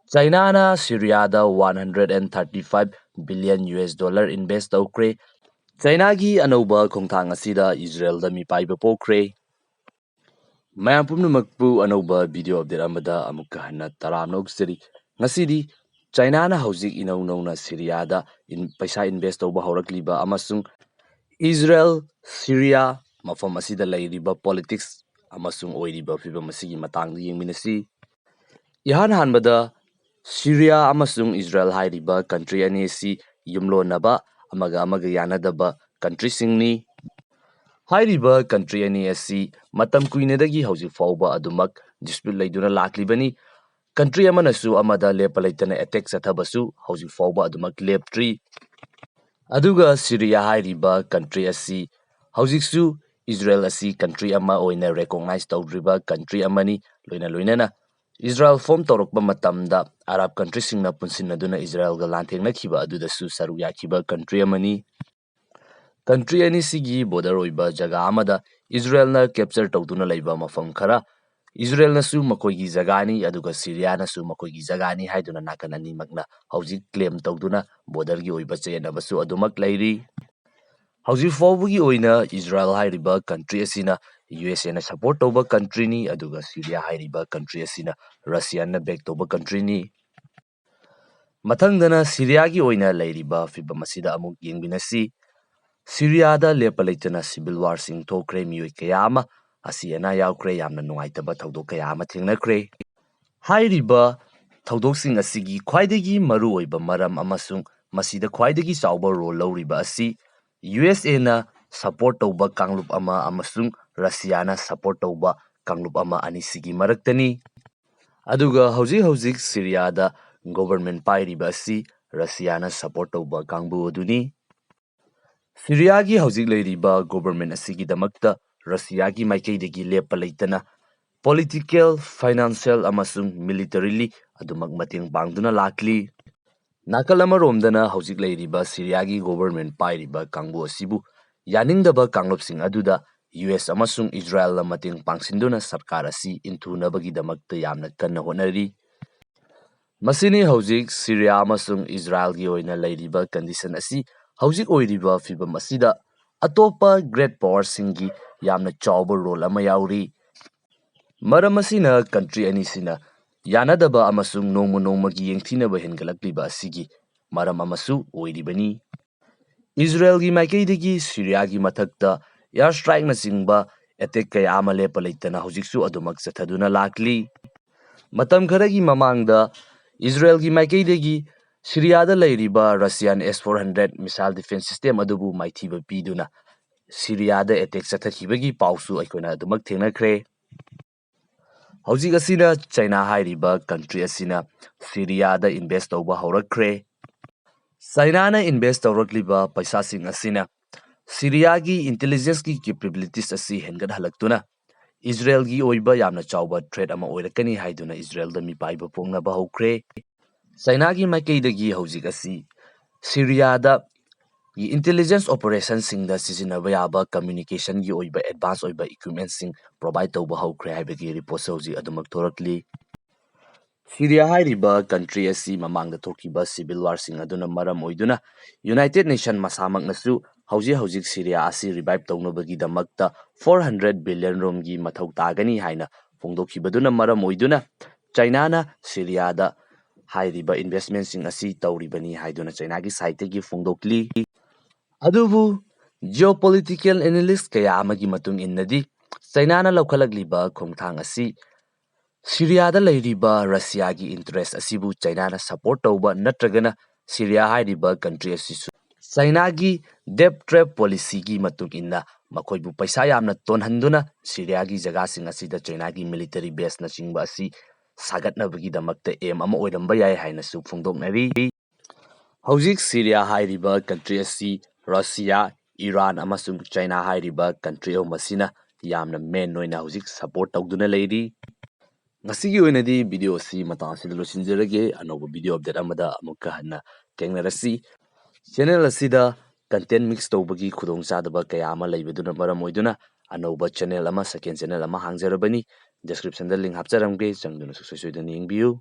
China na Syria da $135 billion invest tawkre. China gi anauba khongthang asida Israel da Meepaiba Pokle. Mayam pumnamakpu anauba video update amada amukka hanna taramna uksari. Ngasidi China na hauzik inauna Syria da paisa invest tawba haurakliba amasung Israel Syria mafam asida lairiba politics amasung oiriba fibam asigi matangda yengminasi. Ihan hanbada Syria amasung Israel hairiba country ani si yumlonaba amaga yanadaba country singni. Hairiba country ani asi matam kuinadagi hauzik fauba adumak dispute laiduna laklibani. Country amanasu amada lepalaitana attack sathabasu hauzik fauba adumak leptri. Aduga Syria hairiba country asi hauziksu Israel asi country ama oina recognize tawdriba country amani loinana Israel form tawrokba matamda Arab country singna punsinaduna Israel ga lanthengnakiba adudasu saru yakiba country amani. Country ani sigi border oiba jaga amada Israel na capture tawduna laiba mafam khara Israel nasu makoigi jagani aduga Syria nasu makoigi jagani haiduna nakan ani makna hauzik claim tawduna border gi oiba chenabasu adumak lairi. Hauzik faubugi oina Israel hairiba country asina USA na support tawba country ni aduga Syria hairiba country asina Russia na back tawba country ni. Mathangdana Syria gi oina lairiba fibam asida amuk yengbinasi. Syria da lepalaitana civil war sing thokre miyoi kaya ama asi ana yaukre yamna nungaitaba tawdok kaya ama thengnakre. Hairiba tawdoksing asigi khwaidagi maru oiba maram amasung masida khwaidagi chawba role lawriba asi USA na support tawba kanglup ama amasung Russia na support tawba kanglup ama anisigi maraktani. Aduga hauzik Syria da government pairiba asi Russia na support tawba kangbu aduni. Syria gi hauzik lairiba government asigi damakta Russia gi maikaidagi lepalaitana political, financial amasung militarily adumak mateng pangduna lakli. Nakal amaromdana hauzik lairiba Syria gi government pairiba kangbu asibu yaningdaba kanglupsing aduda US amasung Israel na mateng pangsinduna sarkar asi inthunabagi damakta yamna kanna honari. Masini hauzik Syria amasung Israel gi oina lairiba condition asi hauzik oiriba fibam asida atopa great power singi yamna chawba role ama yauri. Maram asina country anisina yanadaba amasung nongmagi yengthinaba hengalakliba asigi maram amasu oiribani. Israel gi maikaidagi Syria gi mathakta airstrike na singba attack kaya ama lepalaitana hauziksu adumak chathaduna lakli. Matam kharagi mamangda Israel gi maikaidagi Syria da lairiba Russian S-400 missile defense system adubu maithiba piduna Syria da attack chathakibagi pausu aikona adumak thengnakre. Hauzik asina China hairiba country asina Syria da invest tawba haurakre. China na invest tawrakliba paisa sing asina Syria gi intelligence gi capabilities asi hengat halaktuna Israel gi oiba yamna chawba threat ama oirakani haiduna Israel da Meepaiba pongnaba haukre. China gi maikaidagi hauzik asi Syria da intelligence operation sing da sizinaba yaba communication gi oiba advance oiba equipment sing provide tawba haukre haibagi report hauzik adumak thorakli. Syria hairiba country asi mamangda thokiba civil war sing aduna maram oiduna United Nations masamak nasu hauzik Syria asi revive tawnabagi damakta 400 billion romgi mathau tagani haina fongdokhibaduna maram oiduna China na Syria da hairiba investment sing asi tawribani haiduna China gi side gi fongdokli. Adubu geopolitical analyst kaya amagi matung innadi China na laukalagliba khongthang asi Syria da lairiba Russia gi interest asibu China na support tawba natragana Syria hairiba country asisu China gi debt trap policy gi matung inna makoibu paisa yamna tonhanduna Syria gi jaga sing asida China gi military base na chingba asi sagatnabagi damakta aim ama oiramba yai haina su phongdoknari. Hauzik Syria hairiba country asi Russia, Iran amasung China hairiba country masina yamna main noina hauzik support tawduna lairi. Ngasigi oinadi video si matang asida losinjarage anoba video update amada amukka hanna tengnarasi. Channel asida content mix tawbagi khudongchadaba kaya ama laibaduna maram oiduna anoba channel ama second channel ama hangjarabani description da link hapcharamge changduna soidana yengbiyu.